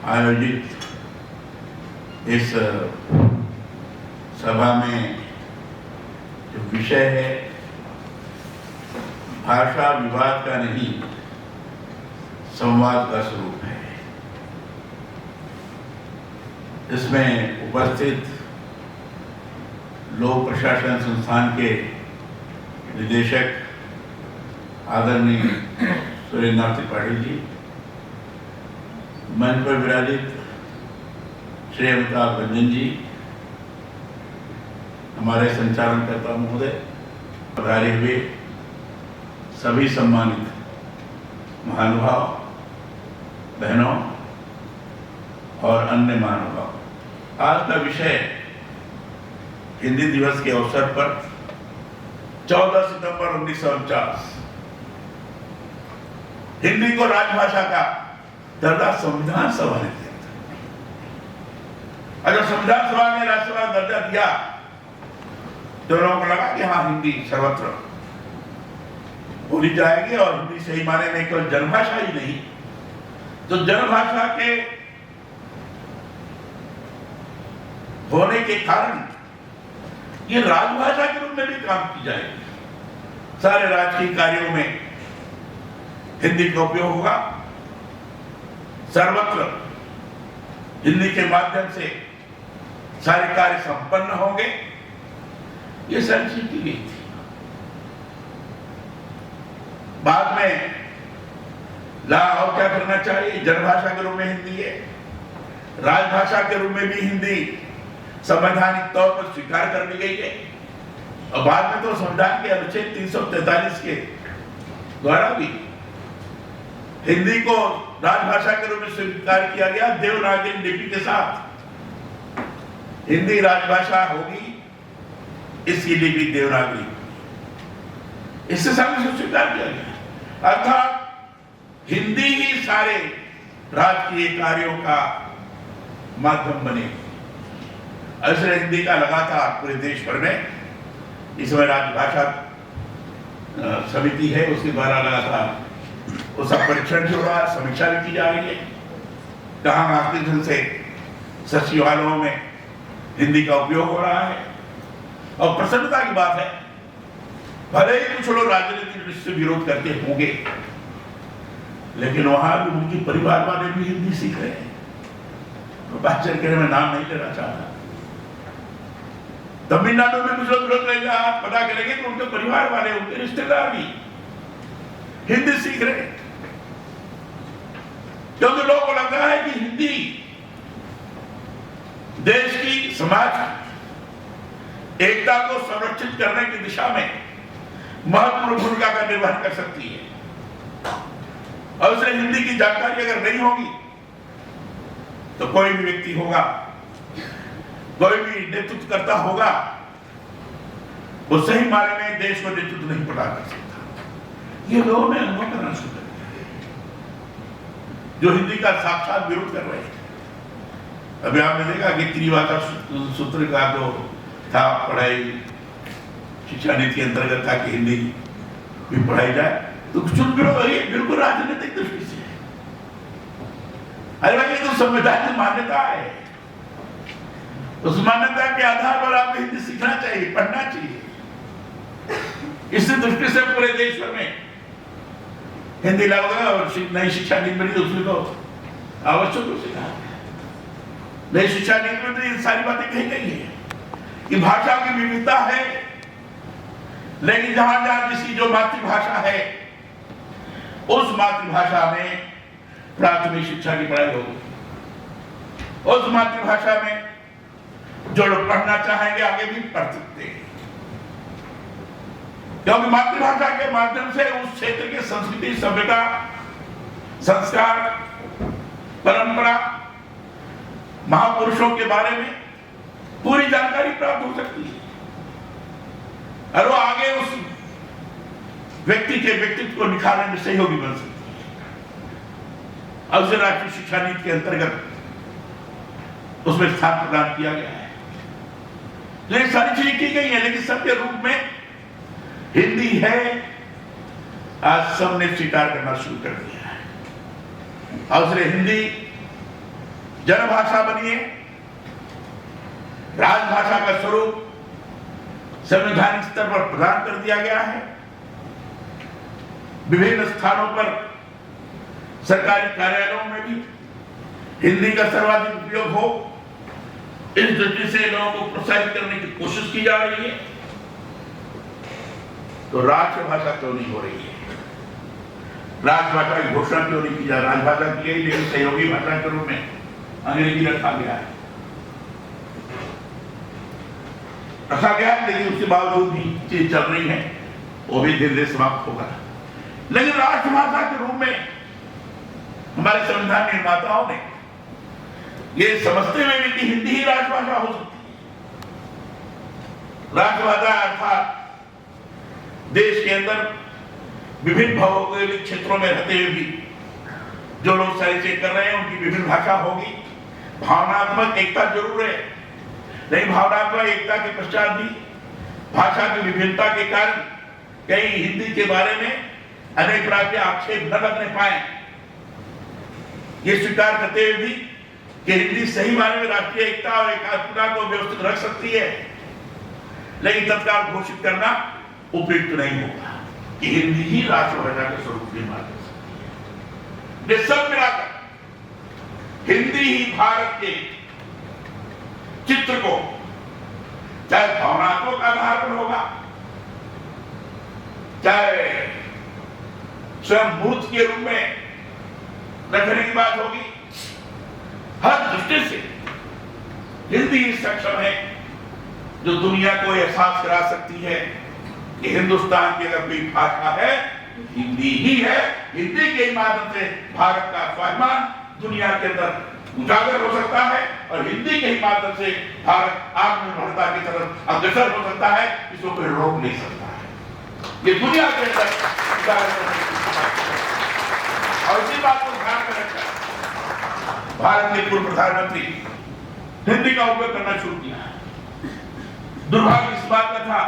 आयोजित इस सभा में जो विषय है भाषा विवाद का नहीं संवाद का स्वरूप है। इसमें उपस्थित लोक प्रशासन संस्थान के निदेशक आदरणीय सुरेंद्रनाथ त्रिपाठी जी, मंच पर विराजित श्री अमिताभ रंजन जी, हमारे संचालनकर्ता महोदय, पधारे हुए सभी सम्मानित महानुभाव, बहनों और अन्य महानुभाव। आज का विषय हिंदी दिवस के अवसर पर 14 सितंबर 1949 हिंदी को राजभाषा का दर्जा संविधान सभा ने दिया था। अगर संविधान सभा ने राष्ट्रभाषा दर्जा दिया तो लोगों को लगा कि हाँ, हिंदी सर्वत्र बोली जाएगी और हिंदी सही माने में केवल जनभाषा ही नहीं, तो जनभाषा के होने के कारण ये राजभाषा के रूप में भी काम की जाएगी। सारे राजकीय कार्यों में हिंदी का उपयोग होगा, सर्वत्र हिंदी के माध्यम से सारे कार्य संपन्न होंगे। ये सारी चीज की गई थी। बाद में और क्या करना चाहिए, जनभाषा के रूप में हिंदी है, राजभाषा के रूप में भी हिंदी संवैधानिक तौर पर स्वीकार कर ली गई है और बाद में तो संविधान के अनुच्छेद 343 के द्वारा भी हिंदी को राजभाषा के रूप में स्वीकार किया गया। देवनागरी लिपि के साथ हिंदी राजभाषा होगी, इसकी लिपि देवनागरी, इससे सामने से स्वीकार किया गया। अर्थात हिंदी ही सारे राजकीय कार्यों का माध्यम बनेगी। ऐसे हिंदी का लगातार पूरे देश भर में इस समय राजभाषा समिति है, उसके द्वारा लगातार उसका परीक्षण भी हो रहा है, समीक्षा भी की जा रही है। कहाँ मार्गदर्शन से सचिवालयों में हिंदी का उपयोग हो रहा है और प्रसन्नता की बात है, भले ही कुछ लोग राजनीतिक दृष्टि से विरोध करते होंगे, लेकिन वहां भी उनकी परिवार वाले भी हिंदी सीख रहे हैं। तो बात चल के मैं नाम नहीं लेना चाहता, तमिलनाडु में कुछ लोग विरोध करेंगे, आप पता करेंगे तो उनके परिवार वाले, उनके रिश्तेदार भी हिंदी सीख रहे हैं, क्योंकि लोगों को लगता है कि हिंदी देश की समाज एकता को संरक्षित करने की दिशा में महत्वपूर्ण भूमिका का निर्वहन कर सकती है। और उसने हिंदी की जानकारी अगर नहीं होगी तो कोई भी व्यक्ति होगा, कोई भी नेतृत्व करता होगा, वो सही मायने में देश को नेतृत्व नहीं प्रदान कर सकता। ये लोगों ने अनुभव करना शुरू कर दिया, जो हिंदी का साक्षात विरोध कर रहे हैं। अभी आपने देखा कि त्रिभाषा सूत्र का जो था पढ़ाई शिक्षा नीति के अंतर्गत था कि हिंदी भी पढ़ाई जाए, तो कुछ विरोध बिल्कुल राजनीतिक दृष्टि से। अरे भाई, ये तो संविधान की मान्यता है, उस मान्यता के आधार पर आपको हिंदी सीखना चाहिए, पढ़ना चाहिए। इसी दृष्टि से पूरे देश भर में हिंदी लागू है और नई शिक्षा नीति बनी, उसमें तो आवश्यक रूप से कहा नई शिक्षा नीति में तो ये सारी बातें कही गई है कि भाषा की विविधता है, लेकिन जहां जहां जिसकी जो मातृभाषा है उस मातृभाषा में प्राथमिक शिक्षा की पढ़ाई होगी। उस मातृभाषा में जो लोग पढ़ना चाहेंगे आगे भी पढ़ सकते हैं, क्योंकि मातृभाषा के माध्यम से उस क्षेत्र के संस्कृति, सभ्यता, संस्कार, परंपरा, महापुरुषों के बारे में पूरी जानकारी प्राप्त हो सकती है और वो आगे उस व्यक्ति के व्यक्तित्व को निखारने में सहयोगी बन सकती है। और उसे राष्ट्रीय शिक्षा नीति के अंतर्गत उसमें स्थान प्रदान किया गया है। तो ये सारी चीजें की गई है, लेकिन सत्य रूप में हिंदी है, आज सबने स्वीकार करना शुरू कर दिया है। और हिंदी जनभाषा बनी है। राजभाषा का स्वरूप संवैधानिक स्तर पर प्रदान कर दिया गया है। विभिन्न स्थानों पर सरकारी कार्यालयों में भी हिंदी का सर्वाधिक उपयोग हो, इस दृष्टि से लोगों को प्रोत्साहित करने की कोशिश की जा रही है। तो राष्ट्रभाषा क्यों नहीं हो रही है? राजभाषा की घोषणा क्यों नहीं की जा रही? राजभाषा की गई, लेकिन सहयोगी भाषा के रूप में अंग्रेजी रखा गया है, लेकिन उसके बावजूद भी चीज चल रही है, वो भी धीरे धीरे समाप्त होगा। लेकिन राष्ट्रभाषा के रूप में हमारे संविधान निर्माताओं ने ये समझते हुए भी कि हिंदी ही राष्ट्रभाषा हो सकती है। राष्ट्रभाषा अर्थात देश के अंदर विभिन्न भौगोलिक क्षेत्रों में रहते हुए भी जो लोग साहित्य कर रहे हैं उनकी विभिन्न भाषा होगी। भावनात्मक एकता जरूर है, लेकिन भावनात्मक एकता के पश्चात भी भाषा की विभिन्नता के कारण कई हिंदी के बारे में अनेक प्रकार के आक्षेप न लगने पाए। ये स्वीकार करते हुए भी कि हिंदी सही मायने में राष्ट्रीय एकता और एकात्मता को व्यवस्थित रख सकती है, लेकिन तत्काल घोषित करना उपयुक्त नहीं होगा कि हिंदी ही राष्ट्रभाषा के स्वरूप निर्माण कर सकती है। ये सब मिलाकर हिंदी ही भारत के चित्र को चाहे भावनात्मक आधार पर होगा, चाहे स्वयं मूर्त के रूप में रखने की बात होगी, हर दृष्टि से हिंदी सक्षम है जो दुनिया को एहसास करा सकती है कि हिंदुस्तान की अगर कोई भाषा है तो हिंदी ही है। हिंदी के माध्यम से भारत का स्वाभिमान दुनिया के अंदर उजागर हो सकता है और हिंदी के ही माध्यम से भारत आत्मनिर्भरता की तरफ अग्रसर हो सकता है। इसको कोई रोक नहीं सकता है। ये दुनिया के अंदर और इसी बात को ध्यान में रखकर भारत के पूर्व प्रधानमंत्री हिंदी का उपयोग करना शुरू किया। दुर्भाग्य इस बात का था,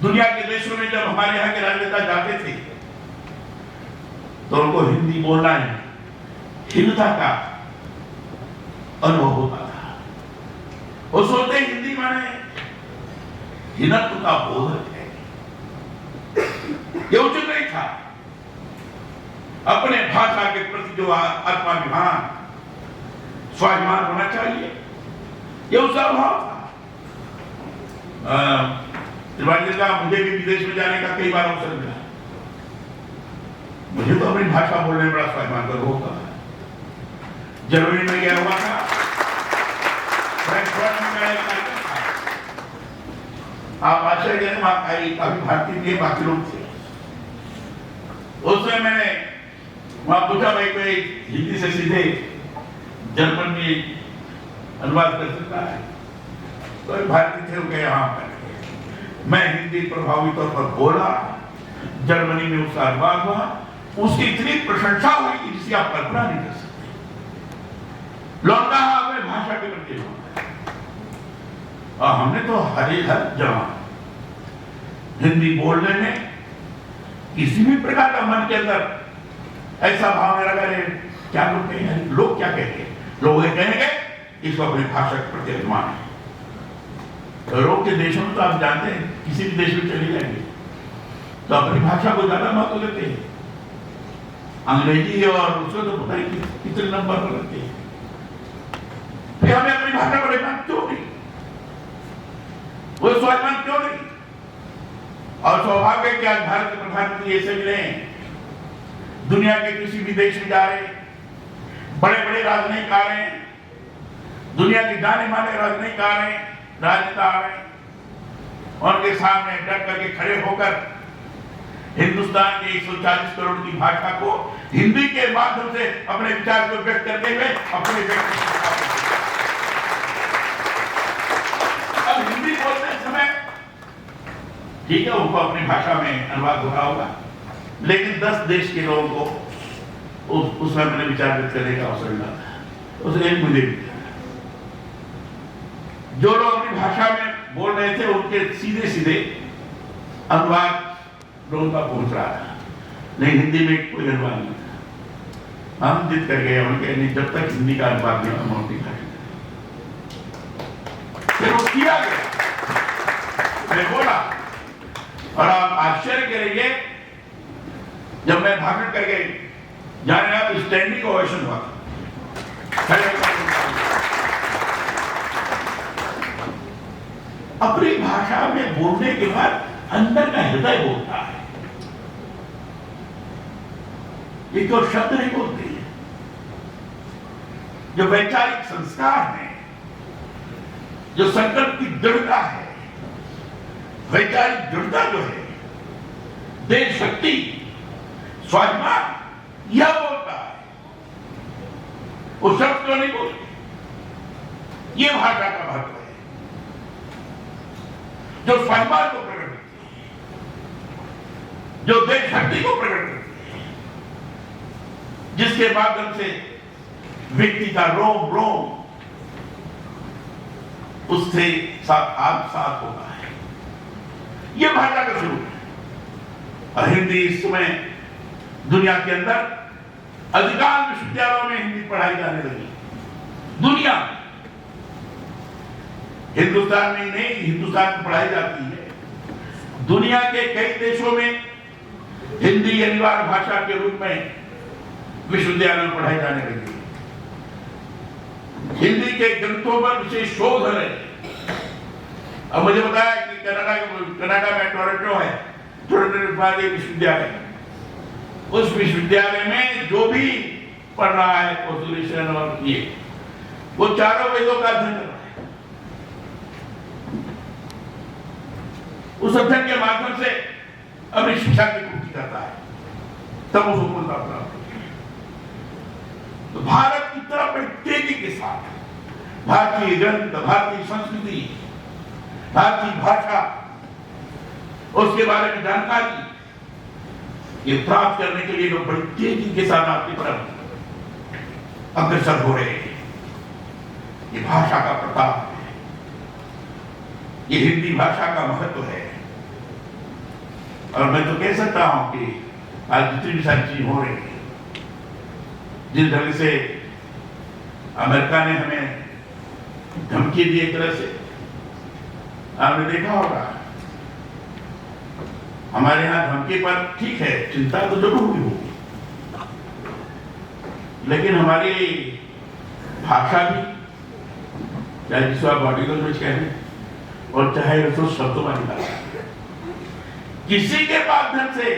दुनिया के देशों में जब हमारे यहाँ के राजनेता जाते थे तो उनको हिंदी बोलना है हिंदता का अनुभव होता था। वो सोचते हिंदी माने हिंदत्व का बोधक है। ये उचित नहीं था। अपने भाषा के प्रति जो आत्माभिमान स्वाभिमान होना चाहिए, ये उसका अभाव था। त्रिवाणी का मुझे भी विदेश में जाने का कई बार अवसर मिला। मुझे तो अपनी भाषा बोलने में बड़ा स्वाभिमान गर्व होता है। जर्मनी में गया हुआ था, आप आश्चर्य काफी भारतीय थे, बाकी लोग थे। उसमें मैंने वहां पूछा भाई कोई हिंदी से सीधे जर्मन में अनुवाद कर सकता है? तो भारतीय थे, उनके यहाँ पर मैं हिंदी प्रभावी तौर पर बोला, जर्मनी में उसका अनुवाद हुआ, उसकी इतनी प्रशंसा हुई कि जिसकी आप कल्पना नहीं कर सकते। लौटा अपने भाषा के प्रति और हमने तो हर जवान हिंदी बोलने में किसी भी प्रकार का मन के अंदर ऐसा भाव में लगा रहे क्या लोग कहेंगे, लोग क्या कहेंगे, लोग ये कहेंगे इसको अपनी भाषा के प्रति अभिमान है। यूरोप के देशों में तो आप जानते हैं, किसी भी देश में चले जाएंगे तो अपनी भाषा को ज्यादा महत्व देते हैं। अंग्रेजी और उसको तो पता ही कितने नंबर पर रखते हैं। फिर हमें अपनी भाषा को लेना क्यों नहीं, वो स्वाभिमान क्यों नहीं? और सौभाग्य कि आज भारत के प्रधानमंत्री ऐसे मिले हैं, दुनिया के किसी भी देश में जा रहे, बड़े बड़े राजनयिक आ रहे हैं, दुनिया के जाने माने राजनयिक आ रहे हैं, राजनेता आ रहे हैं, उनके सामने डट करके खड़े होकर हिंदुस्तान के 140 करोड़ की भाषा को हिंदी के माध्यम से अपने विचार को व्यक्त करते हुए अपने अब हिंदी बोलते समय ठीक है उनको अपनी भाषा में अनुवाद हो रहा होगा, लेकिन 10 देश के लोगों को उसमें अपने विचार व्यक्त करने का अवसर मिला था। उसे एक मुझे जो लोग अपनी भाषा में बोल रहे थे उनके सीधे सीधे अनुवाद लोगों का पहुंच रहा था, नहीं हिंदी में कोई अनुवाद नहीं था। हम जिद कर गए, उनके नहीं, जब तक हिंदी का अनुवाद नहीं हम नहीं खाएंगे। फिर वो किया गया, मैं बोला, और आप आश्चर्य करेंगे, जब मैं भाषण करके जाने आप स्टैंडिंग ओवेशन हुआ था। अपनी भाषा में बोलने के बाद अंदर का हृदय बोलता है, ये तो शब्द नहीं बोलते हैं। जो वैचारिक संस्कार है, जो संकल्प की दृढ़ता है, वैचारिक दृढ़ता जो है, देश शक्ति, स्वाभिमान, यह बोलता है, वो शब्द तो नहीं बोलते। ये भाषा का महत्व है, जो स्वाभिमान को प्रकट करती है, जो देश शक्ति को प्रकट करती है, जिसके माध्यम से व्यक्ति का रोम रोम उससे साथ होता है, यह भाषा का स्वरूप है। और हिंदी इस समय दुनिया के अंदर अधिकांश विश्वविद्यालयों में हिंदी पढ़ाई जाने लगी। दुनिया में, हिंदुस्तान में नहीं, हिंदुस्तान में पढ़ाई जाती है। दुनिया के कई देशों में हिंदी अनिवार्य भाषा के रूप में विश्वविद्यालय में पढ़ाई जाने लगी। हिंदी के ग्रंथों पर विशेष शोध है। अब मुझे बताया कि कनाडा में टोरंटो है, टोरंटो विश्वविद्यालय, उस विश्वविद्यालय में जो भी पढ़ रहा है कॉन्स्टिट्यूशन और ये, वो चारों वेदों का अध्ययन कर रहा है। उस अध्ययन के माध्यम से अपनी शिक्षा की पूर्ति करता है, तब उसको सफलता प्राप्त होती है। तो भारत की तरफ बड़ी तेजी के साथ भारतीय ग्रंथ, भारतीय संस्कृति, भारतीय भाषा, उसके बारे में जानकारी ये प्राप्त करने के लिए लोग बड़ी तेजी के साथ आपकी तरफ अग्रसर हो रहे हैं। ये भाषा का प्रताप है, ये हिंदी भाषा का महत्व है। और मैं तो कह सकता हूं कि आज जितनी भी सारी चीज हो रही है, जिस ढंग से अमेरिका ने हमें धमकी दी, एक तरह से आपने देखा होगा, हमारे यहाँ धमकी पर ठीक है, चिंता तो जरूर हुई होगी, लेकिन हमारी भाषा भी, चाहे जिसको आप बॉडी लैंग्वेज कहें और चाहे उसको शब्दों वाली भाषा, किसी के माध्यम से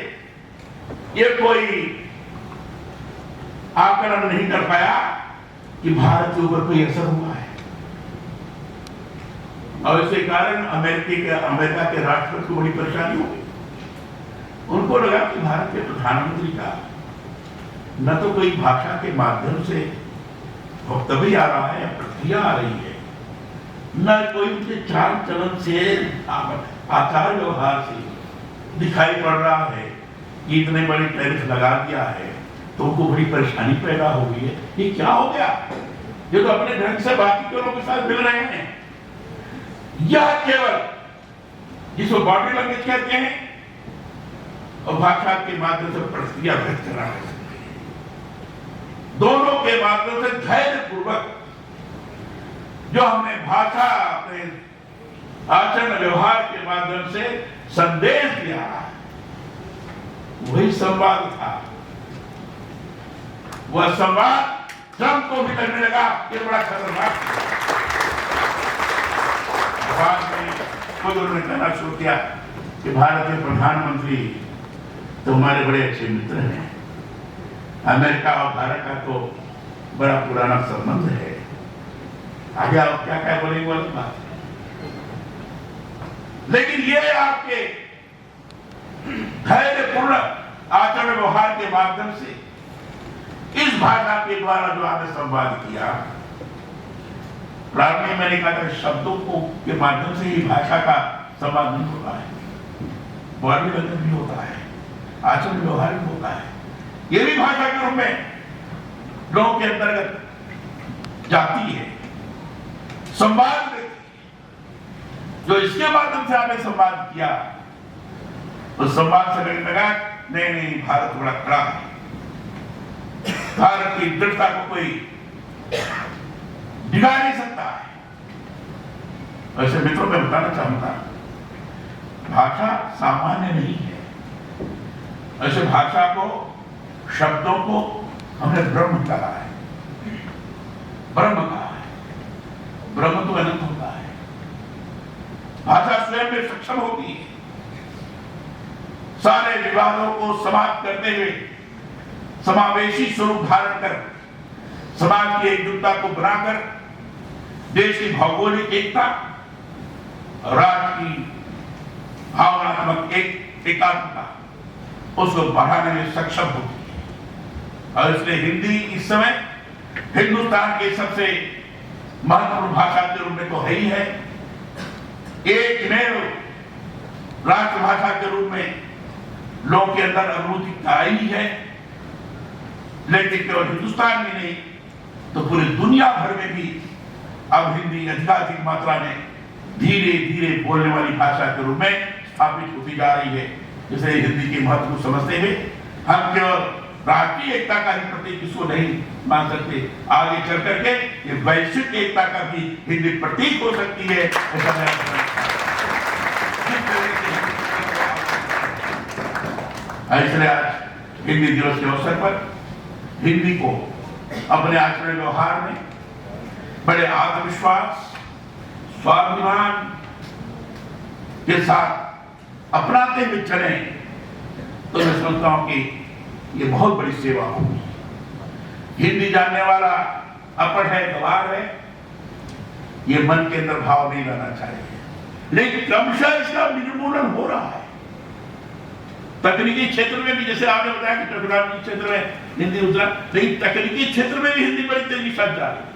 ये कोई आकलन नहीं कर पाया कि भारत के ऊपर कोई असर हुआ है। और इसके कारण अमेरिका के राष्ट्रपति को बड़ी परेशानी हो गई। उनको लगा कि भारत के प्रधानमंत्री का न तो कोई भाषा के माध्यम से वक्तव्य आ रहा है, प्रतिक्रिया आ रही है, न कोई उनके चाल चलन से, आचार व्यवहार से दिखाई पड़ रहा है कि इतने बड़े टैरिफ लगा दिया है, तो उनको बड़ी परेशानी पैदा हो गई है। ये क्या हो गया? ये तो अपने ढंग से बाकी के लोगों के साथ मिल रहे हैं। यह केवल जिसको बॉडी लैंग्वेज कहते हैं और भाषा के माध्यम से प्रतिक्रिया व्यक्त करना है, दोनों के माध्यम से धैर्य पूर्वक जो हमने भाषा अपने आचरण व्यवहार के माध्यम से संदेश दिया, वही संवाद था। वह संवाद ट्रंप को भी लगने लगा ये बड़ा खतरनाक है। बाद में खुद उन्होंने कहना शुरू किया कि भारत के प्रधानमंत्री तो हमारे बड़े अच्छे मित्र हैं, अमेरिका और भारत का तो बड़ा पुराना संबंध है। आगे आप क्या क्या बोलेंगे वाली बात, लेकिन ये आपके धैर्यपूर्ण आचरण व्यवहार के माध्यम से इस भाषा के द्वारा जो आपने संवाद किया, प्रारंभ में मैंने कहा था शब्दों को के माध्यम से ही भाषा का संवाद नहीं होता है, बॉडी लैंग्वेज भी होता है, आचरण व्यवहार भी होता है। ये भी भाषा के रूप में लोगों के अंतर्गत जाती है, संवाद देती है। जो इसके माध्यम से आपने संवाद किया, उस संवाद से लगने लगा नहीं भारत बड़ा कड़ा है। भारत की दृढ़ता को कोई डिगा नहीं सकता है। वैसे मित्रों, मैं बताना चाहूंगा, भाषा सामान्य नहीं है। ऐसे भाषा को, शब्दों को हमने ब्रह्म कहा है, ब्रह्म कहा है। ब्रह्म तो अनंत होता है। भाषा स्वयं में सक्षम होती है सारे विवादों को समाप्त करते हुए समावेशी स्वरूप धारण कर समाज की एकजुटता को बनाकर देश की भौगोलिक एकता और राष्ट्र की भावनात्मक एकात्मता उसको बढ़ाने में सक्षम होती है। और इसलिए हिंदी इस समय हिंदुस्तान के सबसे महत्वपूर्ण भाषा के रूप में तो है ही है, एकमेव राष्ट्रभाषा के रूप में लोगों के अंदर अनुभूति आई है। लेकिन केवल हिंदुस्तान में नहीं तो पूरी दुनिया भर में भी अब हिंदी अधिकाधिक मात्रा में धीरे धीरे बोलने वाली भाषा के रूप में स्थापित होती जा रही है। इसलिए हिंदी के महत्व को समझते हुए हम केवल राष्ट्रीय एकता का ही प्रतीक इसको नहीं मान सकते, आगे चल करके ये वैश्विक एकता का भी हिंदी प्रतीक हो सकती है। इसलिए आज हिंदी दिवस के अवसर पर हिंदी को अपने आचरण व्यवहार में बड़े आत्मविश्वास, स्वाभिमान के साथ अपनाते हुए चले तो मैं समझता हूं कि ये बहुत बड़ी सेवा होगी। हिंदी जानने वाला अपढ़ है, गवार है, ये मन के अंदर भाव नहीं रहना चाहिए। लेकिन क्रमशः इसका निर्मूलन हो रहा है। तकनीकी क्षेत्र में भी, जैसे आपने बताया कि टेक्नोलॉजी क्षेत्र में हिंदी उतरा, लेकिन तकनीकी क्षेत्र में भी हिंदी बड़ी तेजी से जा रही है।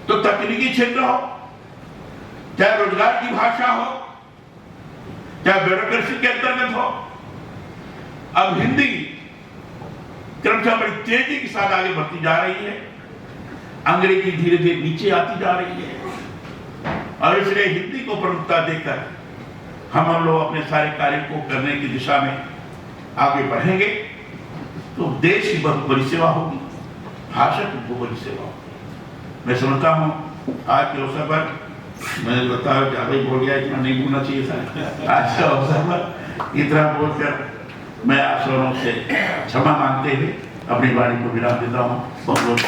तो तकनीकी क्षेत्र हो, चाहे रोजगार की भाषा हो, चाहे ब्यूरोक्रेसी के अंतर्गत हो, अब हिंदी क्रमशः बड़ी तेजी के साथ आगे बढ़ती जा रही है। अंग्रेजी धीरे धीरे नीचे आती जा रही है और इसलिए हिंदी को प्रमुखता देकर हम लोग अपने सारे कार्य को करने की दिशा में आगे बढ़ेंगे तो देश की बहुत बड़ी सेवा होगी, भाषा की बहुत बड़ी सेवा होगी। मैं समझता हूँ आज के अवसर पर मैंने बताया ज्यादा ही बोल गया, इतना नहीं बोलना चाहिए था। आज के अवसर पर इतना बोलकर मैं आप सबों से क्षमा मांगते हुए अपनी वाणी को विराम देता हूँ। बहुत बहुत